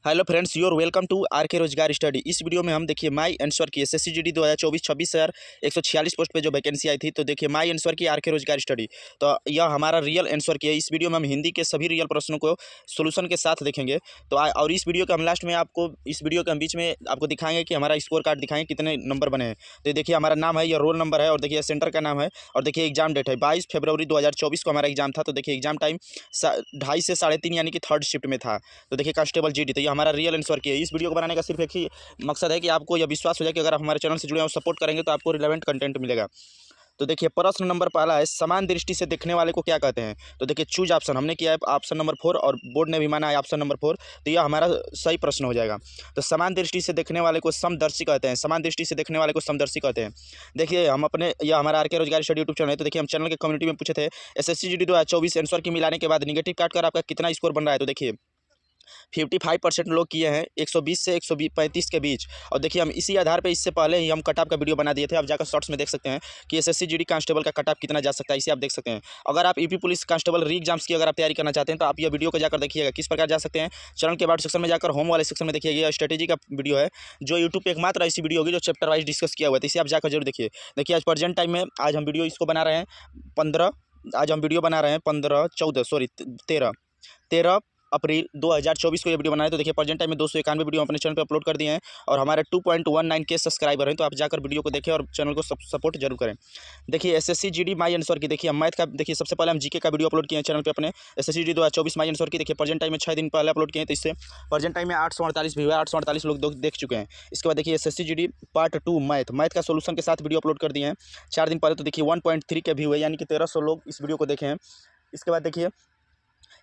Hello friends, you're welcome to R K रोजगार study. इस video में हम देखिए my answer key SSC GD 2024 26,146 post पे जो वैकेंसी आई थी। तो देखिए माई आंसर की आर के रोजगार स्टडी। तो यह हमारा रियल आंसर की है। इस वीडियो में हम हिंदी के सभी रियल प्रश्नों को सोल्यूशन के साथ देखेंगे। तो और इस वीडियो के हम लास्ट में आपको इस वीडियो के हम बीच में आपको दिखाएंगे कि हमारा स्कोर कार्ड दिखाएंगे कितने नंबर बने हैं। तो देखिए हमारा नाम है, यह रोल नंबर है और देखिए सेंटर का नाम है और देखिए एग्जाम डेट है 22 फरवरी 2024 को हमारा एग्जाम था। तो देखिए एग्जाम टाइम 2:30 से 3:30 यानी कि थर्ड शिफ्ट में था। तो देखिए कांस्टेबल जीडी। तो ये हमारा रियल आंसर की है। इस वीडियो को बनाने का सिर्फ एक ही मकसद है कि आपको यह विश्वास हो जाए कि अगर आप हमारे चैनल से जुड़े हैं और सपोर्ट करेंगे तो आपको रिलेवेंट कंटेंट मिलेगा। तो देखिए प्रश्न नंबर पहला है, समान दृष्टि से देखने वाले को क्या कहते हैं। तो देखिए चूज ऑप्शन हमने किया है ऑप्शन नंबर 4 और बोर्ड ने भी माना है ऑप्शन नंबर 4। तो यह हमारा सही प्रश्न हो जाएगा। तो समान दृष्टि से देखने वाले को समदर्शी कहते हैं। समान दृष्टि से देखने वाले को समदर्शी कहते हैं। देखिए हम अपने यह हमारा आर के रोजगार स्टडी यूट्यूब चैनल है। तो देखिए हम चैनल के कम्युनिटी में पूछे थे एसएससी जीडी 2024 आंसर की मिलाने के बाद निगेटिव काट कर आपका कितना स्कोर बन रहा है। तो देखिए 55% लोग किए हैं 120 से 135 के बीच। और देखिए हम इसी आधार पे इससे पहले ही हम कट ऑफ का वीडियो बना दिए थे। आप जाकर शॉर्ट्स में देख सकते हैं कि एसएससी जीडी कांस्टेबल का कट ऑफ कितना जा सकता है, इसे आप देख सकते हैं। अगर आप यूपी पुलिस कांस्टेबल री एग्जाम्स की अगर आप तैयारी करना चाहते हैं तो आप यह वीडियो को जाकर देखिएगा किस प्रकार जा सकते हैं। चैनल के अबाउट सेक्शन में जाकर होम वाले सेक्शन में देखिएगा, स्ट्रेटेजी का वीडियो है जो यूट्यूब पे एकमात्र ऐसी वीडियो होगी जो चैप्टर वाइज डिस्कस किया हुआ है। तो इसे आप जाकर जरूर देखिए। देखिए आज प्रेजेंट टाइम में आज हम वीडियो इसको बना रहे हैं 15 आज हम वीडियो बना रहे हैं 13 अप्रैल 2024 को ये वीडियो बनाए। तो देखिए प्रेजेंट टाइम में 291 वीडियो अपने चैनल पे अपलोड कर दिए हैं और हमारे 2.19 के सब्सक्राइबर हैं। तो आप जाकर वीडियो को देखें और चैनल को सपोर्ट जरूर करें। देखिए एसएससी जीडी माई आंसर की। देखिए हम मैथ का देखिए सबसे पहले हम जीके का वीडियो अपलोड किए हैं चैनल पे अपने एसएससी जीडी 2024 माई आंसर की। देखिए प्रेजेंट टाइम में 6 दिन पहले अपलोड किए हैं। तो इससे प्रेजेंट टाइम में 848 भी हुआ, 848 लोग देख चुके हैं। इसके बाद देखिए एसएससी जीडी पार्ट 2 मैथ का सोल्यूशन के साथ वीडियो अपलोड कर दिए हैं 4 दिन पहले। तो देखिए 1.3 के व्यू है, यानी कि 1300 लोग इस वीडियो को देखे हैं। इसके बाद देखिए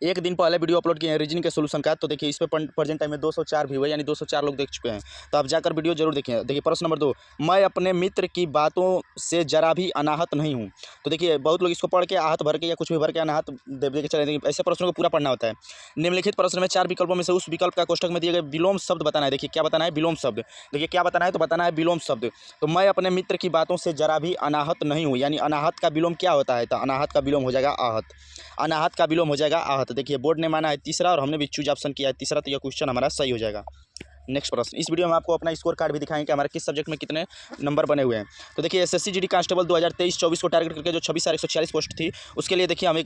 एक दिन पहले वीडियो अपलोड किए हैं रीजनिंग के सोल्यूशन का। तो देखिए इस पर प्रेजेंट टाइम में 204 व्यू है, यानी 204 लोग देख चुके हैं। तो आप जाकर वीडियो जरूर देखें। देखिए प्रश्न नंबर 2, मैं अपने मित्र की बातों से जरा भी अनाहत नहीं हूँ। तो देखिए बहुत लोग इसको पढ़ के आहत भर के या कुछ भी भर के अनाहत दे के चले जाएंगे। ऐसे प्रश्नों को पूरा पढ़ना होता है। निम्नलिखित प्रश्न में 4 विकल्पों में से उस विकल्प का कोष्ठक में दिए गए विलोम शब्द बताना है। देखिए क्या बताना है, विलोम शब्द। देखिए क्या बताना है, तो बताना है विलोम शब्द। तो मैं अपने मित्र की बातों से जरा भी अनाहत नहीं हूँ, यानी अनाहत का विलोम क्या होता है। तो अनाहत का विलोम हो जाएगा आहत। अनाहत का विलोम हो जाएगा आहत। देखिए बोर्ड ने माना है तीसरा और हमने भी चूज ऑप्शन किया है तीसरा। तो यह क्वेश्चन हमारा सही हो जाएगा। नेक्स्ट प्रश्न, इस वीडियो में आपको अपना स्कोर कार्ड भी दिखाएंगे कि हमारे किस सब्जेक्ट में कितने नंबर बने हुए हैं। तो देखिए एसएससी जीडी कांस्टेबल 2023-24 को टारगेट करके जो 26,146 पोस्ट थी उसके लिए देखिए हम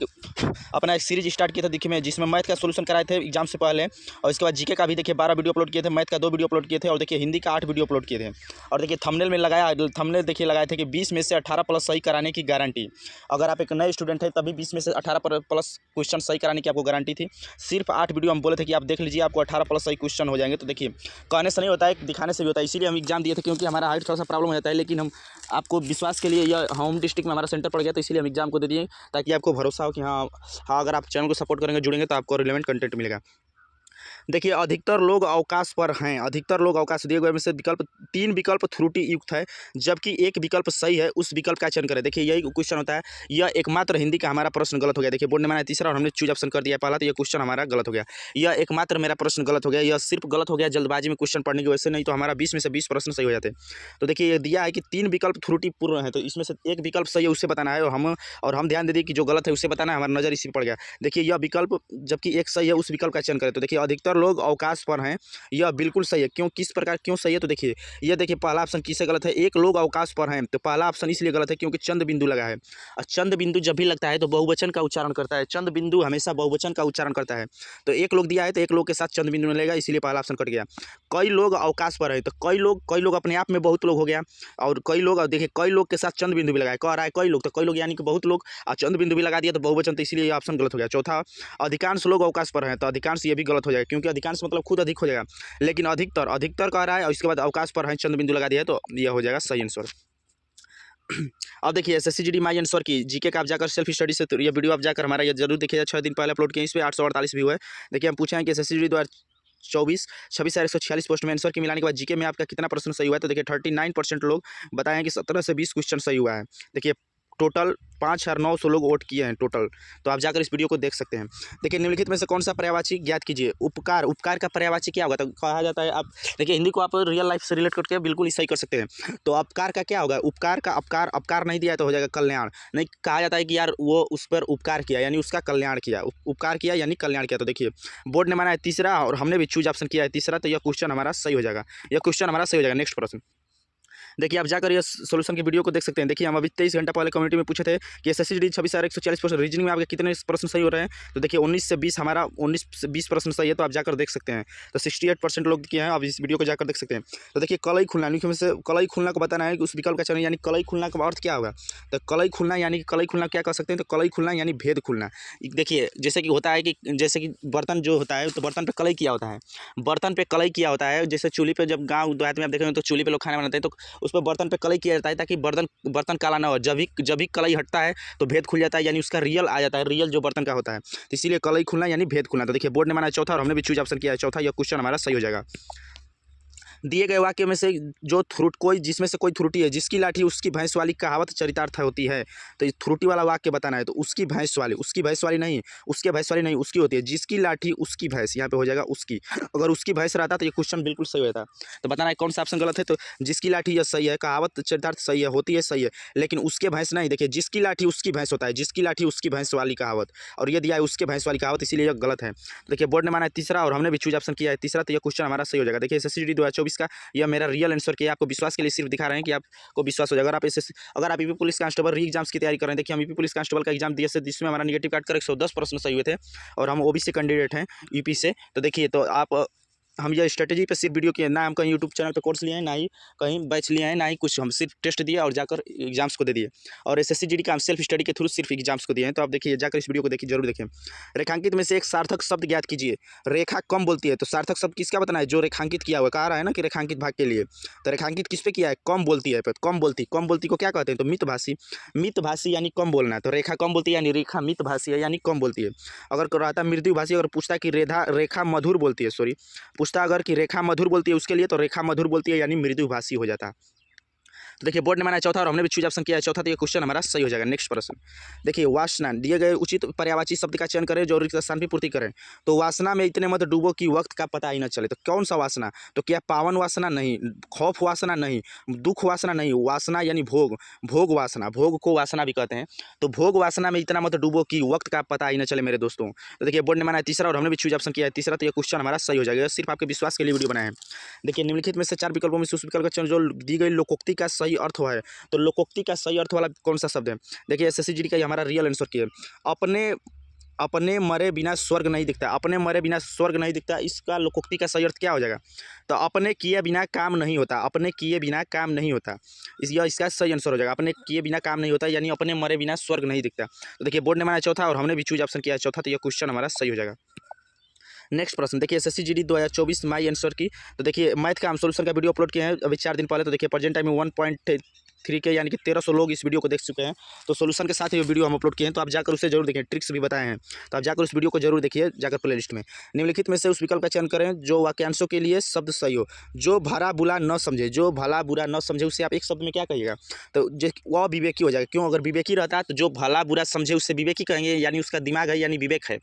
अपना एक सीरीज स्टार्ट किया था देखिए में, जिसमें मैथ का सोल्यूशन कराए थे एग्जाम से पहले। और इसके बाद जीके का भी देखिए 12 वीडियो अपलोड किए थे, मैथ का 2 वीडियो अपलोड किए थे और देखिए हिंदी का 8 वीडियो अपलोड किए थे। और देखिए थंबनेल में लगाया, थंबनेल देखिए लगाए थे कि 20 में से 18 प्लस सही कराने की गारंटी। अगर आप एक नए स्टूडेंट हैं तभी 20 में से 18 प्लस क्वेश्चन सही कराने की आपको गारंटी थी। सिर्फ 8 वीडियो हम बोले थे कि आप देख लीजिए, आपको 18 प्लस सही क्वेश्चन हो जाएंगे। तो देखिए कहने से नहीं होता है, दिखाने से भी होता है। इसीलिए हम एग्जाम दिए थे, क्योंकि हमारा हाइट थोड़ा सा प्रॉब्लम हो जाता है, लेकिन हम आपको विश्वास के लिए यह होम डिस्ट्रिक्ट में हमारा सेंटर पड़ गया तो इसीलिए हम एग्जाम को दे दिए, ताकि आपको भरोसा हो कि हाँ अगर आप चैनल को सपोर्ट करेंगे, जुड़ेंगे तो आपको रिलेवेंट कंटेंट मिलेगा। देखिए अधिकतर लोग अवकाश पर हैं। अधिकतर लोग अवकाश दिए गए में से विकल्प 3 विकल्प त्रुटि युक्त है जबकि एक विकल्प सही है, उस विकल्प का चयन करें। देखिए यही क्वेश्चन होता है। यह एकमात्र हिंदी का हमारा प्रश्न गलत हो गया। देखिए बोर्ड ने माना तीसरा और हमने चूज ऑप्शन कर दिया पहला। तो यह क्वेश्चन हमारा गलत हो गया। यह एकमात्र मेरा प्रश्न गलत हो गया। यह सिर्फ गलत हो गया जल्दबाजी में क्वेश्चन पढ़ने की वजह से, नहीं तो हमारा 20 में से 20 प्रश्न सही हो जाते। तो देखिए ये दिया है कि 3 विकल्प त्रुटिपूर्ण है, तो इसमें से एक विकल्प सही है उसे बताना है और हम ध्यान दे दिए कि जो गलत है उसे बताना है। हमारा नजर इसी पर पड़ गया। देखिए यह विकल्प जबकि एक सही है, उस विकल्प का चयन करें। तो देखिए अधिकतर लोग अवकाश पर हैं, यह बिल्कुल सही है। क्यों, किस प्रकार क्यों सही है, तो देखिए यह देखिए पहला ऑप्शन किससे गलत है, एक लोग अवकाश पर हैं। तो पहला ऑप्शन इसलिए गलत है क्योंकि चंद बिंदु लगा है और चंद बिंदु जब भी लगता है तो बहुवचन का उच्चारण करता है। चंद बिंदु हमेशा बहुवचन का उच्चारण करता है। तो एक लोग दिया है तो एक लोग के साथ चंद बिंदु मिलेगा, इसीलिए पहला ऑप्शन कट गया। कई लोग अवकाश पर है, तो कई लोग अपने आप में बहुत लोग हो गया और कई लोग, और देखिए कई लोग के साथ चंद बिंदु भी लगाए, कह रहा है कई लोग, तो कई लोग यानी कि बहुत लोग और चंद बिंदु भी लगा दिया तो बहुवचन, तो इसलिए ऑप्शन गलत हो गया। चौथा, अधिकांश लोग अवकाश पर हैं, तो अधिकांश ये भी गलत हो जाएगा क्योंकि अधिकांश मतलब खुद अधिक हो जाएगा, लेकिन अधिकतर कह रहा है और इसके बाद अवकाश पर है चंद बिंदु लगा दिया है, तो यह हो जाएगा सही आंसर। अब देखिए एसएससी जीडी माई आंसर की जीके का आप जाकर सेल्फ स्टडी से तो ये वीडियो आप जाकर हमारा ये जरूर देखिएगा। 6 दिन पहले अपलोड किए, इस पर 848 व्यू है। देखिए हम पूछे हैं कि एसएससी जीडी 2024 26,146 पोस्ट में आंसर की मिलाने के बाद जीके में आपका कितना प्रश्न सही हुआ है। तो देखिए 39% लोग बताएं कि 17 से 20 क्वेश्चन सही हुआ है। देखिए टोटल 5,900 लोग वोट किए हैं टोटल। तो आप जाकर इस वीडियो को देख सकते हैं। देखिए निम्नलिखित में से कौन सा पर्यायवाची ज्ञात कीजिए। उपकार, उपकार का पर्यायवाची क्या होगा? तो कहा जाता है, आप देखिए हिंदी को आप रियल लाइफ से रिलेट करके बिल्कुल सही कर सकते हैं। तो अपकार का क्या होगा? उपकार का अपकार, अपकार नहीं दिया है तो हो जाएगा कल्याण। नहीं, कहा जाता है कि यार वो उस पर उपकार किया यानी उसका कल्याण किया, उपकार किया यानी कल्याण किया। तो देखिए बोर्ड ने माना है तीसरा और हमने भी चूज ऑप्शन किया है तीसरा, तो यह क्वेश्चन हमारा सही हो जाएगा, यह क्वेश्चन हमारा सही हो जाएगा। नेक्स्ट प्रश्न देखिए, आप जाकर ये सोल्यूशन की वीडियो को देख सकते हैं। देखिए हम अभी 23 घंटा पहले कम्युनिटी में पूछे थे कि SSC GD 26,140 प्रश्न, रीजनिंग में आपके कितने प्रश्न सही हो रहे हैं? तो देखिए 19 से 20 हमारा 19 से 20 प्रश्न सही है, तो आप जाकर देख सकते हैं। तो 68% लोग किए हैं, आप इस वीडियो को जाकर देख सकते हैं। तो देखिए कलई खुलना, में से कलई खुलना को बताना है कि उस विकल्प का चयन, यानी कलई खुलना का अर्थ क्या होगा? तो कलई खुलना यानी कलई खुलना क्या कर सकते हैं? तो कलई खुलना यानी भेद खुलना। देखिए जैसे कि होता है कि जैसे कि बर्तन जो होता है तो बर्तन पे कलई किया होता है, बर्तन पे कलई किया होता है। जैसे चूल्ही पे जब गाँव देहात में आप देखेंगे तो चूल्ही पे लोग खाना बनाते हैं तो उस पर बर्तन पे कलई किया जाता है ताकि बर्तन काला ना हो। जब भी कलई हटता है तो भेद खुल जाता है, यानी उसका रियल आ जाता है, रियल जो बर्तन का होता है। तो इसीलिए कलई खुलना यानी भेद खुलना। तो देखिए बोर्ड ने माना चौथा और हमने भी चूज ऑप्शन किया है चौथा, यह क्वेश्चन हमारा सही हो जाएगा। दिए गए वाक्य में से जो कोई जिसमें से कोई त्रुटि है, जिसकी लाठी उसकी भैंस वाली कहावत चरितार्थ होती है। तो त्रुटि वाला वाक्य बताना है, तो उसकी भैंस वाली, उसकी भैंस वाली नहीं, उसके भैंस वाली नहीं, उसकी होती है। जिसकी लाठी उसकी भैंस, यहाँ पे हो जाएगा उसकी। अगर उसकी भैंस रहता तो ये क्वेश्चन बिल्कुल सही होता। तो बताना है कौन सा ऑप्शन गलत है। तो जिसकी लाठी यह सही है, कहावत चरितार्थ सही है, होती है सही है, लेकिन उसके भैंस नहीं। देखिए जिसकी लाठी उसकी भैंस होता है, जिसकी लाठी उसकी भैंस वाली कहावत, और ये दिया है उसके भैंस वाली कहावत, इसीलिए यह गलत है। देखिए बोर्ड ने माना है तीसरा और हमने भी चूज ऑप्शन किया है तीसरा, तो यह क्वेश्चन हमारा सही हो जाएगा। देखिए SSC GD 2024 का यह मेरा रियल आंसर किया, आपको विश्वास के लिए सिर्फ दिखा रहे हैं कि आपको विश्वास हो जाएगा। अगर आप यूपी पुलिस कांस्टेबल री एग्जाम्स की तैयारी कर रहे हैं, देखिए हम यूपी पुलिस कांस्टेबल का एग्जाम दिए थे जिसमें हमारा नेगेटिव काट कर 110 प्रश्न सही हुए थे और हम OBC कैंडिडेट हैं यूपी से। तो देखिए तो आप हम ये स्ट्रेटेजी पे सिर्फ वीडियो किए ना, हम कहीं यूट्यूब चैनल पे कोर्स लिए हैं, ना ही कहीं बैच लिए हैं, ना ही कुछ, हम सिर्फ टेस्ट दिया और जाकर एग्जाम्स को दे दिए। और SSC GD का हम सेल्फ स्टडी के थ्रू सिर्फ एग्जाम्स को दिए हैं। तो आप देखिए जाकर इस वीडियो को देखिए, जरूर देखिए। रेखांकित में से एक सार्थक शब्द ज्ञात कीजिए। रेखा कम बोलती है, तो सार्थक शब्द किसका बताना है? जो रेखांकित किया हुआ, कहा रहा है ना कि रेखांकित भाग के लिए, तो रेखांकित किस पे किया है? कम बोलती है, कम बोलती को क्या कहते हैं? तो मितभाषी, मितभाषी यानी कम बोलना है। तो रेखा कम बोलती है यानी रेखा मितभाषी है यानी कम बोलती है। अगर रहता मृदुभाषी, अगर पूछता कि रेखा मधुर बोलती है, सॉरी पूछता अगर कि रेखा मधुर बोलती है उसके लिए, तो रेखा मधुर बोलती है यानी मृदुभाषी हो जाता। तो देखिए बोर्ड ने माना चौथा और हमने भी चूज ऑप्शन किया है चौथा, तो ये क्वेश्चन हमारा सही हो जाएगा। नेक्स्ट प्रश्न देखिए, वासना, दिए गए उचित पर्यायवाची शब्द का चयन करें जो रिक्त स्थान की पूर्ति करें। तो वासना में इतने मत डूबो कि वक्त का पता ही न चले। तो कौन सा वासना? तो क्या पावन वासना? नहीं। खौफ वासना? नहीं। दुख वासना? नहीं। वासना यानी भोग, भोग वासना, भोग को वासना भी कहते हैं। तो भोग वासना में इतना मत डूबो कि वक्त का पता ही न चले मेरे दोस्तों। तो देखिए बोर्ड ने माना है तीसरा और हमने भी चूज ऑप्शन किया है तीसरा, तो ये क्वेश्चन हमारा सही हो जाएगा। सिर्फ आपके विश्वास के लिए वीडियो बनाए हैं। देखिए निम्नलिखित में से 4 विकल्पों में उस विकल्प का चयन जो दी गई लोकोक्ति का सही अर्थ है। तो लोकोक्ति का सही अर्थ वाला कौन सा शब्द है? देखिए SSC GD का हमारा रियल आंसर किया, अपने मरे बिना स्वर्ग नहीं दिखता। अपने मरे बिना स्वर्ग नहीं दिखता, इसका लोकोक्ति का सही अर्थ क्या हो जाएगा? तो अपने किए बिना काम नहीं होता, अपने किए बिना काम नहीं होता, इसका सही आंसर हो जाएगा। अपने किए बिना काम नहीं होता यानी अपने मरे बिना स्वर्ग नहीं दिखता। तो देखिए बोर्ड ने माना चौथा और हमने भी चूज ऑप्शन किया है चौथा, तो यह क्वेश्चन हमारा सही हो जाएगा। नेक्स्ट प्रश्न देखिए SSC GD 2024 माई आंसर की। तो देखिए मैथ का हम सोल्यूशन का वीडियो अपलोड किए हैं अभी 4 दिन पहले। तो देखिए प्रेजेंट टाइम में 1.3 के यानी कि 1300 लोग इस वीडियो को देख चुके हैं। तो सोल्यूशन के साथ ये वीडियो हम अपलोड किए हैं, तो आप जाकर उसे जरूर देखें, ट्रिक्स भी बताए हैं। तो आप जाकर उस वीडियो को जरूर देखिए जाकर प्ले लिस्ट में। निम्नलिखित में से उस विकल्प का चयन करें जो वाक्यांशों के लिए शब्द सही हो। जो भला बुरा न समझे, जो भला बुरा न समझे उसे आप एक शब्द में क्या कहिएगा? तो वह विवेकी हो जाएगा। क्यों? अगर विवेकी रहता तो जो भला बुरा समझे उससे विवेकी कहेंगे, यानी उसका दिमाग है यानी विवेक है।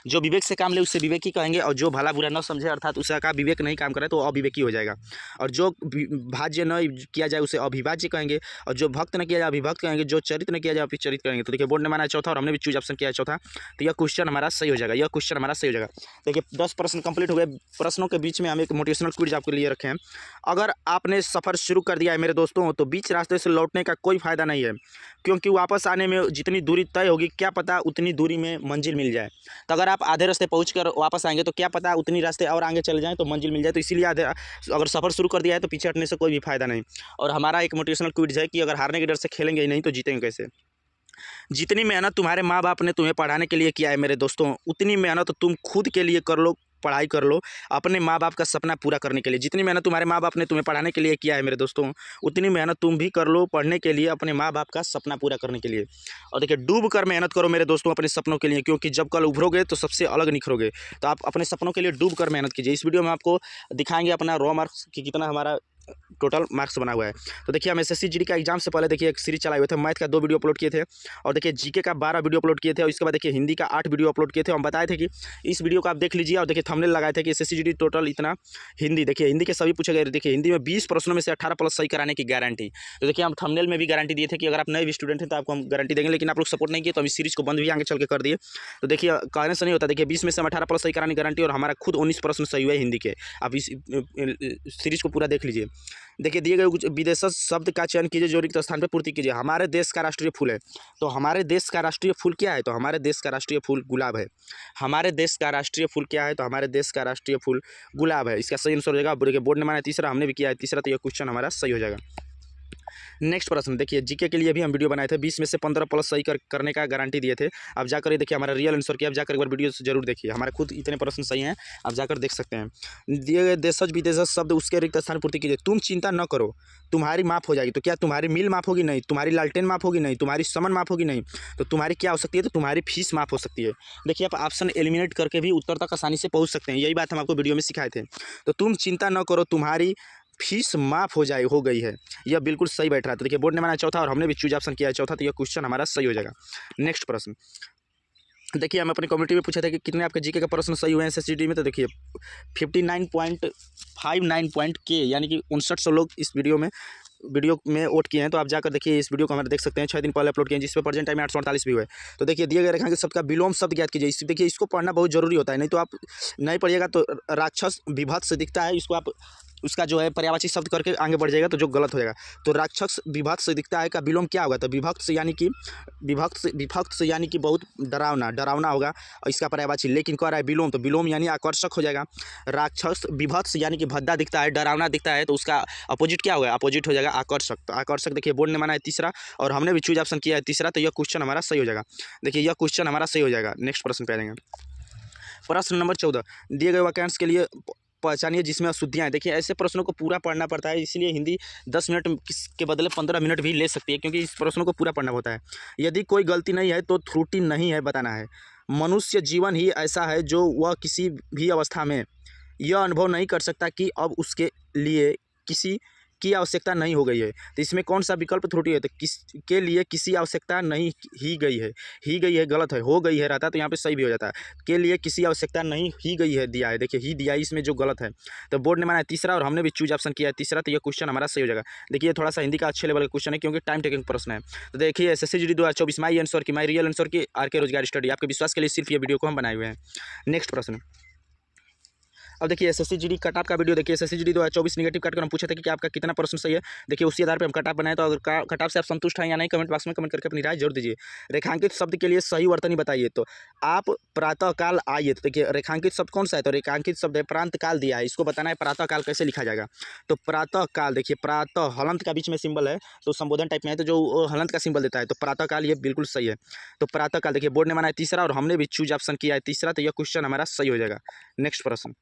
जो विवेक से काम ले उससे विवेकी कहेंगे, और जो भला बुरा न समझे अर्थात उसका विवेक नहीं काम करे तो अविवेकी हो जाएगा। और जो भाज्य न किया जाए उसे अभिभाज्य कहेंगे, और जो भक्त न किया जाए अभिभक्त कहेंगे, जो चरित्र न किया जाए अपिचरित कहेंगे। तो देखिए बोर्ड ने माना चौथा और हमने भी चूज ऑप्शन किया है चौथा, तो यह क्वेश्चन हमारा सही हो जाएगा, यह क्वेश्चन हमारा सही हो जाएगा। देखिए 10 प्रश्न कंप्लीट हो गए। प्रश्नों के बीच में हम एक मोटिवेशनल क्विज आपके लिए रखे हैं। अगर आपने सफ़र शुरू कर दिया है मेरे दोस्तों, तो बीच रास्ते से लौटने का कोई फ़ायदा नहीं है, क्योंकि वापस आने में जितनी दूरी तय होगी क्या पता उतनी दूरी में मंजिल मिल जाए। तो अगर आप आधे रास्ते पहुँच कर वापस आएंगे तो क्या पता उतनी रास्ते और आगे चले जाएँ तो मंजिल मिल जाए। तो इसीलिए अगर सफ़र शुरू कर दिया है तो पीछे हटने से कोई भी फायदा नहीं। और हमारा एक मोटिवेशनल क्विज है कि अगर हारने के डर से खेलेंगे ही नहीं तो जीतेंगे कैसे। जितनी मेहनत तुम्हारे माँ बाप ने तुम्हें पढ़ाने के लिए किया है मेरे दोस्तों, उतनी मेहनत तुम खुद के लिए कर लो, पढ़ाई कर लो अपने माँ बाप का सपना पूरा करने के लिए। जितनी मेहनत तुम्हारे माँ बाप ने तुम्हें पढ़ाने के लिए किया है मेरे दोस्तों, उतनी मेहनत तुम भी कर लो पढ़ने के लिए, अपने माँ बाप का सपना पूरा करने के लिए। और देखिए डूब कर मेहनत करो मेरे दोस्तों अपने सपनों के लिए, क्योंकि जब कल उभरोगे तो सबसे अलग निखरोगे। तो आप अपने सपनों के लिए डूब कर मेहनत कीजिए। इस वीडियो में आपको दिखाएंगे अपना रॉ मार्क्स कि कितना हमारा टोटल मार्क्स बना हुआ है। तो देखिए हम एसएससी जीडी का एग्जाम से पहले देखिए एक सीरीज चलाए हुए थे, मैथ का 2 वीडियो अपलोड किए थे और देखिए जीके का 12 वीडियो अपलोड किए थे और इसके बाद देखिए हिंदी का 8 वीडियो अपलोड किए थे। हम बताए थे कि इस वीडियो को आप देख लीजिए और देखिए थंबनेल लगाए थे कि एसएससी जीडी टोटल इतना। हिंदी देखिए हिंदी के सभी पूछे गए, देखिए हिंदी में 20 प्रश्नों में से 18 प्लस सही कराने की गारंटी। तो देखिए हम थंबनेल में भी गारंटी दिए थे कि अगर आप नए भी स्टूडेंट हैं तो आपको हम गारंटी देंगे, लेकिन आप लोग सपोर्ट नहीं किए तो हम इस सीरीज को बंद भी आगे चल के कर दिए। तो देखिए कहने से नहीं होता, देखिए 20 में से हम 18 प्लस सही कराने की गारंटी और हमारा खुद 19 प्रश्न सही हुआ है हिंदी के। आप इस सीरीज को पूरा देख लीजिए। देखिए दिए गए कुछ विदेशज शब्द का चयन कीजिए जो रिक्त स्थान पर पूर्ति कीजिए। हमारे देश का राष्ट्रीय फूल है, तो हमारे देश का राष्ट्रीय फूल क्या है? तो हमारे देश का राष्ट्रीय फूल गुलाब है। हमारे देश का राष्ट्रीय फूल क्या है? तो हमारे देश का राष्ट्रीय फूल गुलाब है। इसका सही आंसर हो जाएगा। बोर्ड ने माना तीसरा, हमने भी किया है तीसरा, तो यह क्वेश्चन हमारा सही हो जाएगा। नेक्स्ट प्रश्न देखिए जीके के लिए भी हम वीडियो बनाए थे, 20 में से 15 प्लस सही करने का गारंटी दिए थे। आप जाकर ये देखिए हमारा रियल आंसर किया, आप जाकर एक बार वीडियो जरूर देखिए, हमारे खुद इतने प्रश्न सही हैं, आप जाकर देख सकते हैं। दिए गए देशज विदेशज शब्द उसके रिक्त स्थान पूर्ति कीजिए। तुम चिंता न करो तुम्हारी माफ हो जाएगी। तो क्या तुम्हारी मिल माफ होगी? नहीं। तुम्हारी लालटेन माफ होगी? नहीं। तुम्हारी समन माफ होगी? नहीं। तो तुम्हारी क्या हो सकती है? तो तुम्हारी फीस माफ हो सकती है। देखिए आप ऑप्शन एलिमिनेट करके भी उत्तर तक आसानी से पहुंच सकते हैं, यही बात हम आपको वीडियो में सिखाए थे। तो तुम चिंता न करो तुम्हारी फीस माफ हो गई है, यह बिल्कुल सही बैठ रहा है। तो देखिए बोर्ड ने माना चौथा और हमने भी चूज ऑप्शन किया है चौथा, तो यह क्वेश्चन हमारा सही हो जाएगा। नेक्स्ट प्रश्न देखिए हम अपनी कम्युनिटी में पूछे थे कि कितने आपके जीके का प्रश्न सही हुए हैं एसएससीडी में। तो देखिए 59.59 के यानी कि 5900 लोग इस वीडियो में वोट किए हैं। तो आप जाकर देखिए इस वीडियो को हमारे देख सकते हैं, 6 दिन पहले अपलोड किए हैं, जिस पे प्रेजेंट टाइम में 848 भी हुए। तो देखिए दिए गए रेखांकित शब्द का विलोम शब्द ज्ञात कीजिए। देखिए इसको पढ़ना बहुत जरूरी होता है, नहीं तो आप नहीं पढ़िएगा तो राक्षस विभत्स दिखता है, इसको आप उसका जो है पर्यायवाची शब्द करके आगे बढ़ जाएगा तो जो गलत हो जाएगा। तो राक्षस विभत्स दिखता है का विलोम क्या होगा? तो विभक्त यानी कि बहुत डरावना होगा और इसका पर्यायवाची, लेकिन कह रहा है विलोम, तो विलोम यानी आकर्षक हो जाएगा। राक्षस विभत्स यानी कि भद्दा दिखता है, डरावना दिखता है, तो उसका अपोजिट क्या होगा? अपोजिट हो जाएगा आकर्षक। तो आकर्षक देखिए बोर्ड ने माना है तीसरा और हमने भी चूज ऑप्शन किया है तीसरा, तो यह क्वेश्चन हमारा सही हो जाएगा। देखिए यह क्वेश्चन हमारा सही हो जाएगा। नेक्स्ट प्रश्न पे आ जाएंगे। प्रश्न नंबर 14 दिए गए वाक्यांश के लिए पहचानिए जिसमें अशुद्धियाँ हैं। देखिए ऐसे प्रश्नों को पूरा पढ़ना पड़ता है, इसलिए हिंदी 10 मिनट के बदले 15 मिनट भी ले सकती है, क्योंकि इस प्रश्नों को पूरा पढ़ना होता है। यदि कोई गलती नहीं है तो त्रुटि नहीं है बताना है। मनुष्य जीवन ही ऐसा है जो वह किसी भी अवस्था में यह अनुभव नहीं कर सकता कि अब उसके लिए किसी की आवश्यकता नहीं हो गई है। तो इसमें कौन सा विकल्प त्रुटि है? तो किसके लिए किसी आवश्यकता नहीं ही गई है गलत है, हो गई है रहता तो यहाँ पे सही भी हो जाता है। के लिए किसी आवश्यकता नहीं ही गई है दिया है, देखिए ही दिया है इसमें जो गलत है। तो बोर्ड ने माना है तीसरा और हमने भी चूज ऑप्शन किया है तीसरा, तो यह क्वेश्चन हमारा सही हो जाएगा। देखिए थोड़ा सा हिंदी का अच्छे लेवल का क्वेश्चन है क्योंकि टाइम टेकिंग प्रश्न है। तो देखिए एसएससी जीडी 2024 माई आंसर की माई रियल आंसर की आर के रोजगार स्टडी, आपके विश्वास के लिए सिर्फ ये वीडियो को हम बनाए हुए हैं। नेक्स्ट प्रश्न अब देखिए एसएससी जीडी कट ऑफ का वीडियो देखिए। एसएससी जीडी 2024 नेगेटिव कट कर हम पूछे थे कि आपका कितना प्रश्न सही है। देखिए उसी आधार पर हम कट ऑफ बनाए, तो अगर कट ऑफ से आप संतुष्ट हैं या नहीं कमेंट बॉक्स में कमेंट करके अपनी राय जरूर दीजिए। रेखांकित शब्द के लिए सही वर्तनी बताइए। तो आप प्रातःकाल आइए। तो देखिए रेखांकित शब्द कौन सा है? तो रेखांकित शब्द है प्रांत काल दिया है, इसको बताना है प्रातःकाल कैसे लिखा जाएगा। तो प्रातःकाल देखिए प्रातः हलंत का बीच में सिंबल है, तो संबोधन टाइप में है, तो जो हलंत का सिंबल देता है तो प्रातःकाल ये बिल्कुल सही है। तो प्रातःकाल देखिए बोर्ड ने माना है तीसरा और हमने भी चूज ऑप्शन किया है तीसरा, तो यह क्वेश्चन हमारा सही हो जाएगा। नेक्स्ट प्रश्न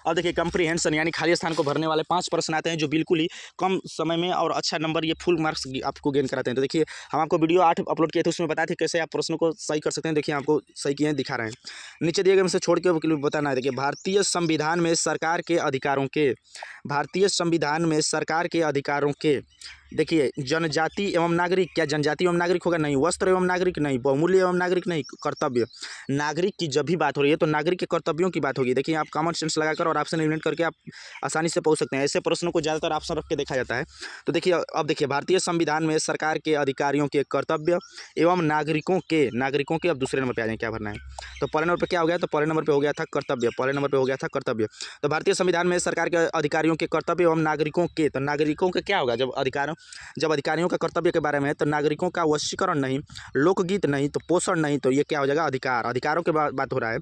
अब देखिए कंप्रीहेंशन यानी खाली स्थान को भरने वाले 5 प्रश्न आते हैं जो बिल्कुल ही कम समय में और अच्छा नंबर ये फुल मार्क्स आपको गेन कराते हैं। तो देखिए हम आपको वीडियो 8 अपलोड किए थे, उसमें बताए थे कैसे आप प्रश्नों को सही कर सकते हैं। देखिए आपको सही किए हैं दिखा रहे हैं, नीचे दिए गए में से छोड़ के बताना है। देखिए भारतीय संविधान में सरकार के अधिकारों के देखिए जनजाति एवं नागरिक, क्या जनजाति एवं नागरिक होगा? नहीं। वस्त्र एवं नागरिक नहीं। बहुमूल्य एवं नागरिक नहीं। कर्तव्य नागरिक की जब भी बात हो रही है तो नागरिक के कर्तव्यों की बात होगी। देखिए आप कॉमन सेंस लगाकर और ऑप्शन एलिमिनेट करके आप आसानी से पहुंच सकते हैं। ऐसे प्रश्नों को ज़्यादातर ऑप्शन रख के देखा जाता है। तो देखिए अब देखिए भारतीय संविधान में सरकार के अधिकारियों के कर्तव्य एवं नागरिकों के अब दूसरे नंबर पर आ जाए क्या भरना है। तो पहले नंबर पर क्या हो गया? तो पहले नंबर पर हो गया था कर्तव्य, पहले नंबर पर हो गया था कर्तव्य। तो भारतीय संविधान में सरकार के अधिकारियों के कर्तव्य एवं नागरिकों के, तो नागरिकों के क्या होगा? जब अधिकारियों का कर्तव्य के बारे में है तो नागरिकों का वशीकरण नहीं, लोकगीत नहीं, तो पोषण नहीं, तो ये क्या हो जाएगा? अधिकारों के बात हो रहा है।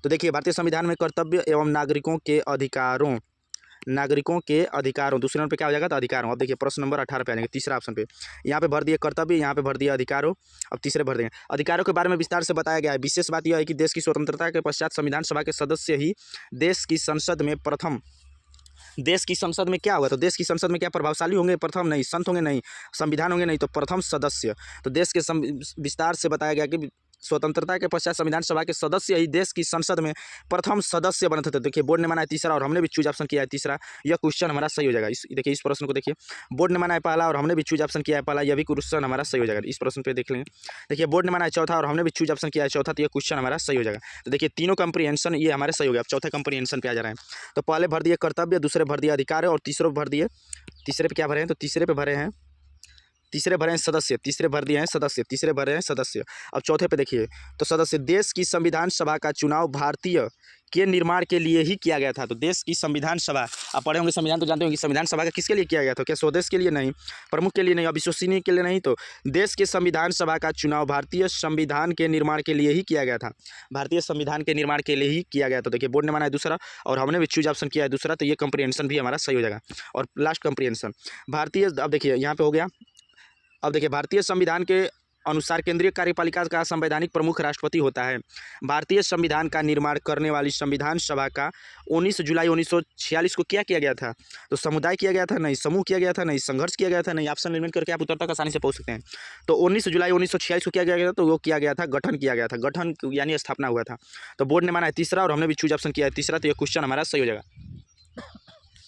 तो देखिए भारतीय संविधान में कर्तव्य एवं नागरिकों के अधिकारों दूसरे नंबर पे क्या हो जाएगा? तो अधिकारों। अब देखिए प्रश्न नंबर 18 पे आ जाएंगे तीसरा ऑप्शन पे, यहाँ पे भर दिए कर्तव्य, यहाँ पे भर दिया अधिकारों, अब तीसरे भर देंगे। अधिकारों के बारे में विस्तार से बताया गया है। विशेष बात यह है कि देश की स्वतंत्रता के पश्चात संविधान सभा के सदस्य ही देश की संसद में क्या होगा? तो देश की संसद में क्या प्रभावशाली होंगे? प्रथम नहीं। संत होंगे नहीं। संविधान होंगे नहीं। तो प्रथम सदस्य। तो देश के विस्तार से बताया गया कि स्वतंत्रता के पश्चात संविधान सभा के सदस्य ही देश की संसद में प्रथम सदस्य बने थे। देखिए बोर्ड ने माना है तीसरा और हमने भी चूज ऑप्शन किया है तीसरा, यह क्वेश्चन हमारा सही हो जाएगा। देखिए इस प्रश्न को देखिए, बोर्ड ने माना है पहला और हमने भी चूज ऑप्शन किया है पहला, यह भी क्वेश्चन हमारा सही हो जाएगा। इस प्रश्न पे देख लेंगे। देखिए बोर्ड ने माना है चौथा और हमने भी चूज ऑप्शन किया है चौथा, तो यह क्वेश्चन हमारा सही हो जाएगा। तो देखिए तीनों कंप्रीहेंशन ये हमारे सही हो गया। अब चौथे कंप्रीहेंशन पे आ जा रहे हैं। तो पहले भर दिए कर्तव्य, दूसरे भर दिए अधिकार और तीसरे भर दिए, तीसरे पे क्या भरे हैं, तो तीसरे पे भरे हैं सदस्य, तीसरे भर दिए हैं सदस्य, तीसरे भरे हैं सदस्य। अब चौथे पे देखिए, तो सदस्य देश की संविधान सभा का चुनाव भारतीय के निर्माण के लिए ही किया गया था। तो देश की संविधान सभा, आप पढ़े होंगे संविधान तो जानते होंगे, संविधान सभा का किसके लिए किया गया था? क्या स्वदेश के लिए नहीं, प्रमुख के लिए नहीं, अविश्वसनीय के लिए नहीं, तो देश के संविधान सभा का चुनाव भारतीय संविधान के निर्माण के लिए ही किया गया था, भारतीय संविधान के निर्माण के लिए ही किया गया था। देखिए बोर्ड ने माना है दूसरा और हमने भी चूज ऑप्शन किया है दूसरा, तो ये कंप्रीहेंशन भी हमारा सही हो जाएगा। और लास्ट कंप्रीहेंशन भारतीय, अब देखिए यहाँ पे हो गया। अब देखिए भारतीय संविधान के अनुसार केंद्रीय कार्यपालिका का संवैधानिक प्रमुख राष्ट्रपति होता है। भारतीय संविधान का निर्माण करने वाली संविधान सभा का 19 जुलाई 1946 को क्या किया गया था? तो समुदाय किया गया था नहीं, समूह किया गया था नहीं, संघर्ष किया गया था नहीं, ऑप्शन एलिमेंट करके आप उत्तर तक आसानी से पहुंच सकते हैं। तो 19 जुलाई 1946 को क्या किया गया था? तो वो किया गया था गठन किया गया था, गठन यानी स्थापना हुआ था। तो बोर्ड ने माना है तीसरा और हमने भी चूज ऑप्शन किया है तीसरा, तो ये क्वेश्चन हमारा सही हो जाएगा।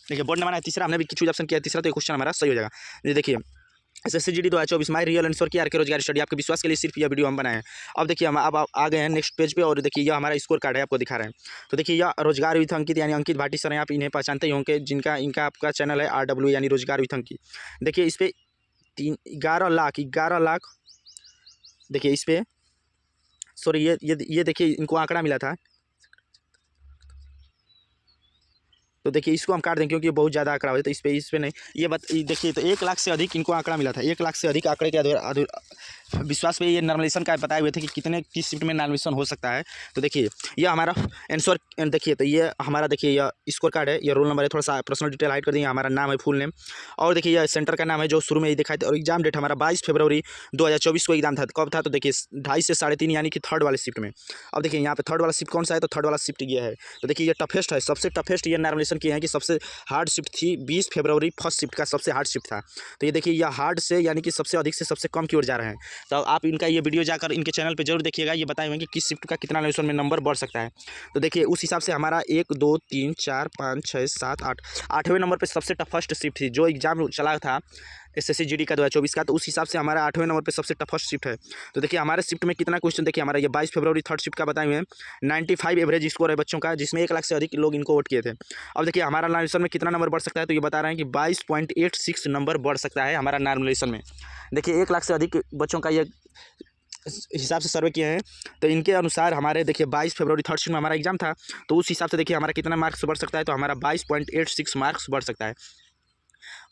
देखिए बोर्ड ने माना है तीसरा, हमने भी चूज ऑप्शन किया है तीसरा, तो ये क्वेश्चन हमारा सही हो जाएगा। ये देखिए SSC GD 2024 my real answer की आर के रोजगार स्टडी, आपके विश्वास के लिए सिर्फ यह वीडियो हम बनाए हैं। अब देखिए हम अब आ गए हैं नेक्स्ट पेज पे और देखिए यह हमारा स्कोर कार्ड है, आपको दिखा रहे हैं। तो देखिए यह रोजगार विथ अंकित यानी अंकित भाटी सर हैं, आप इन्हें पहचानते ही होंगे, इनका आपका चैनल है RW यानी रोजगार विथ अंकित। देखिए इस पर 11 लाख देखिए इस पर सॉरी ये देखिए इनको आंकड़ा मिला था, तो देखिए इसको हम काट दें क्योंकि बहुत ज़्यादा आंकड़ा हो, तो इस पे नहीं, ये देखिए तो 1 लाख से अधिक इनको आंकड़ा मिला था, 1 लाख से अधिक आंकड़े के विश्वास पे ये नॉर्मलाइजेशन का बताए हुए थे कि किस शिफ्ट में नॉर्मलाइजेशन हो सकता है। तो देखिए ये हमारा आंसर, देखिए तो ये हमारा देखिए यह स्कोर कार्ड है, ये रोल नंबर है, थोड़ा सा पर्सनल डिटेल हाइड कर दिए, हमारा नाम है फुल नेम, और देखिए यह सेंटर का नाम है जो शुरू में ही दिखाई था, और एग्जाम डेट हमारा 22 फरवरी 2024 को एग्जाम था। कब था? तो देखिए 2:30 से 3:30 यानी कि थर्ड वाले शिफ्ट में। अब देखिए यहाँ पे थर्ड वाला शिफ्ट कौन सा है? तो थर्ड वाला शिफ्ट ये है। तो देखिए ये टफेस्ट है, सबसे टफेस्ट ये नॉर्मलाइजेशन किए हैं कि सबसे हार्ड शिफ्ट थी 20 फरवरी फर्स्ट शिफ्ट का सबसे हार्ड शिफ्ट था। तो ये देखिए यह हार्ड से यानी कि सबसे अधिक से सबसे कम की ओर जा रहे हैं। तो आप इनका ये वीडियो जाकर इनके चैनल पे जरूर देखिएगा, ये बताए हुए कि किस शिफ्ट का कितना नॉर्मलाइजेशन में नंबर बढ़ सकता है। तो देखिए उस हिसाब से हमारा 1 2 3 4 5 6 7 8 8वें नंबर पर सबसे टफेस्ट शिफ्ट थी जो एग्जाम चला था SSC GD का 2024 का, तो उस हिसाब से हमारा 8वें नंबर पे सबसे टफेस्ट शिफ्ट है। तो देखिए हमारे शिफ्ट में कितना क्वेश्चन, देखिए हमारा ये 22 फरवरी थर्ड शिफ्ट का बताए हुए हैं, 95 एवरेज स्कोर है बच्चों का, जिसमें 1 लाख से अधिक लोग इनको वोट किए थे। अब देखिए हमारा नॉर्मलाइजेशन में कितना नंबर बढ़ सकता है? तो ये बता रहे हैं कि 22.86 नंबर बढ़ सकता है हमारा नॉर्मलाइजेशन में। देखिए 1 लाख से अधिक बच्चों का ये हिसाब से सर्वे किए हैं, तो इनके अनुसार हमारे देखिए 22 फरवरी थर्ड शिफ्ट में हमारा एग्जाम था, तो उस हिसाब से देखिए हमारा कितना मार्क्स बढ़ सकता है? तो हमारा 22.86 मार्क्स बढ़ सकता है।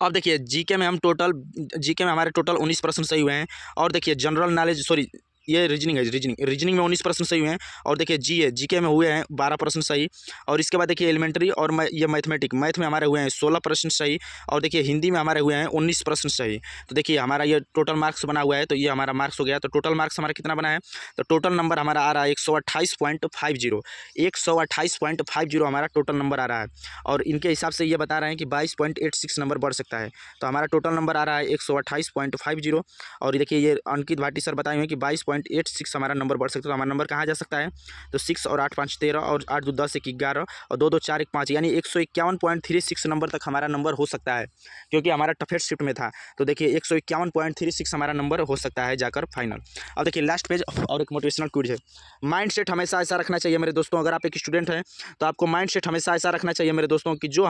अब देखिए जीके में हमारे टोटल 19 प्रश्न सही हुए हैं, और देखिए जनरल नॉलेज सॉरी ये रीजनिंग है, रीजनिंग में 19 प्रश्न सही हुए हैं, और देखिए जीके में हुए हैं 12 प्रश्न सही, और इसके बाद देखिए एलिमेंट्री और ये मैथ में हमारे हुए हैं 16 प्रश्न सही, और देखिए हिंदी में हमारे हुए हैं 19 प्रश्न सही। तो देखिए हमारा ये टोटल मार्क्स बना हुआ है, तो ये हमारा मार्क्स हो गया। तो टोटल मार्क्स हमारा कितना बना है? तो टोटल नंबर हमारा आ रहा है 128.50, 128.50 हमारा टोटल नंबर आ रहा है, और इनके हिसाब से ये बता रहे हैं कि 22.86 नंबर बढ़ सकता है। तो हमारा टोटल नंबर आ रहा है 128.50, और देखिए ये अंकित भाटी सर बताए हुए हैं कि 22.86 हमारा नंबर बढ़ सकता है। तो हमारा नंबर कहाँ जा सकता है? तो 6 और 8 5 13 और 8 2 10 1 11 और 2 2 4 1 5 यानी 151.36 नंबर तक हमारा नंबर हो सकता है, क्योंकि हमारा टफेस्ट शिफ्ट में था। तो देखिए 151.36 हमारा नंबर हो सकता है जाकर फाइनल। अब देखिए लास्ट पेज और एक मोटिवेशनल क्विज है। माइंड सेट हमेशा ऐसा रखना चाहिए मेरे दोस्तों, अगर आप एक स्टूडेंट हैं तो आपको माइंड सेट हमेशा ऐसा रखना चाहिए मेरे दोस्तों कि जो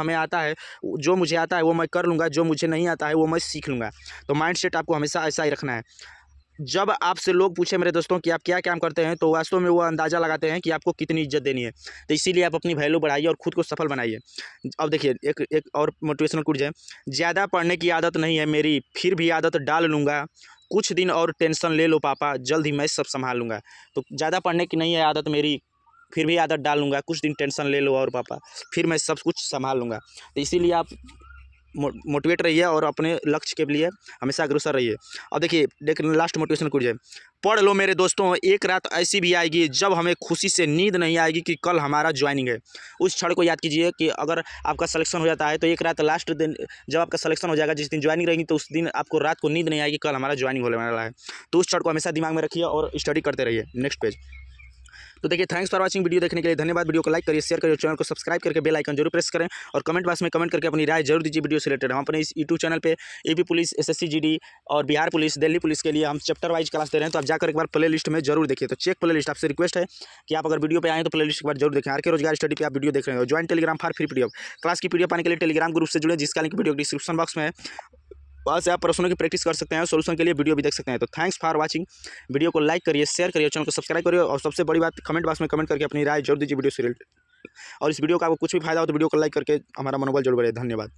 मुझे आता है वो मैं कर लूँगा, जो मुझे नहीं आता है वो मैं सीख लूँगा। तो माइंड सेट आपको हमेशा ऐसा ही रखना है। जब आपसे लोग पूछे मेरे दोस्तों कि आप क्या काम करते हैं, तो वास्तव में वो अंदाज़ा लगाते हैं कि आपको कितनी इज्जत देनी है। तो इसीलिए आप अपनी वैल्यू बढ़ाइए और खुद को सफल बनाइए। अब देखिए एक और मोटिवेशनल क्विज है। ज़्यादा पढ़ने की आदत नहीं है मेरी, फिर भी आदत डाल लूँगा, कुछ दिन और टेंशन ले लो पापा, जल्द ही मैं सब संभाल लूँगा। तो ज़्यादा पढ़ने की नहीं है आदत मेरी, फिर भी आदत डाल लूँगा, कुछ दिन टेंशन ले लो और पापा, फिर मैं सब कुछ संभाल लूँगा। तो इसीलिए आप मोटिवेट रहिए और अपने लक्ष्य के लिए हमेशा अग्रसर रहिए। अब देखिए लास्ट मोटिवेशन कुछ है, पढ़ लो मेरे दोस्तों, एक रात ऐसी भी आएगी जब हमें खुशी से नींद नहीं आएगी कि कल हमारा ज्वाइनिंग है। उस क्षण को याद कीजिए कि अगर आपका सिलेक्शन हो जाता है तो एक रात लास्ट दिन जब आपका सिलेक्शन हो जाएगा, जिस दिन ज्वाइनिंग रहेगी, तो उस दिन आपको रात को नींद नहीं आएगी कल हमारा ज्वाइनिंग होने वाला है। तो उस क्षण को हमेशा दिमाग में रखिए और स्टडी करते रहिए। Next page. तो देखिए थैंक्स फॉर वाचिंग, वीडियो देखने के लिए धन्यवाद। वीडियो को लाइक करिए, शेयर करिए, चैनल को सब्सक्राइब करके बेल आइकन जरूर प्रेस करें और कमेंट बॉक्स में कमेंट करके अपनी राय जरूर दीजिए वीडियो से रिलेटेड। हम अपने इस यूट्यूब चैनल पे एपी पुलिस, एसएससी जीडी और बिहार पुलिस, दिल्ली पुलिस के लिए हम चैप्टर वाइज क्लास दे रहे हैं, तो आप जाकर एक बार प्ले लिस्ट में जरूर देखिए। तो चेक प्ले लिस्ट, आपसे रिक्वेस्ट है कि आप अगर वीडियो पे आए तो प्ले लिस्ट एक बार जरूर देखें। आर के रोजगार स्टडी पे आप वीडियो देख रहे हो। Join Telegram for free PDF, class की पीडीएफ पाने के लिए टेलीग्राम ग्रुप से जुड़े, जिसका लिंक वीडियो डिस्क्रिप्शन बॉक्स में है, वहाँ से आप प्रश्नों की प्रैक्टिस कर सकते हैं, सोल्यूशन के लिए वीडियो भी देख सकते हैं। तो थैंक्स फॉर वाचिंग, वीडियो को लाइक करिए, शेयर करिए, चैनल को सब्सक्राइब करिए और सबसे बड़ी बात कमेंट बॉक्स में कमेंट करके अपनी राय जरूर दीजिए वीडियो से रिलेटेड। और इस वीडियो का आपको कुछ भी फायदा हो तो वीडियो को लाइक करके हमारा मनोबल जरूर बढ़े। धन्यवाद।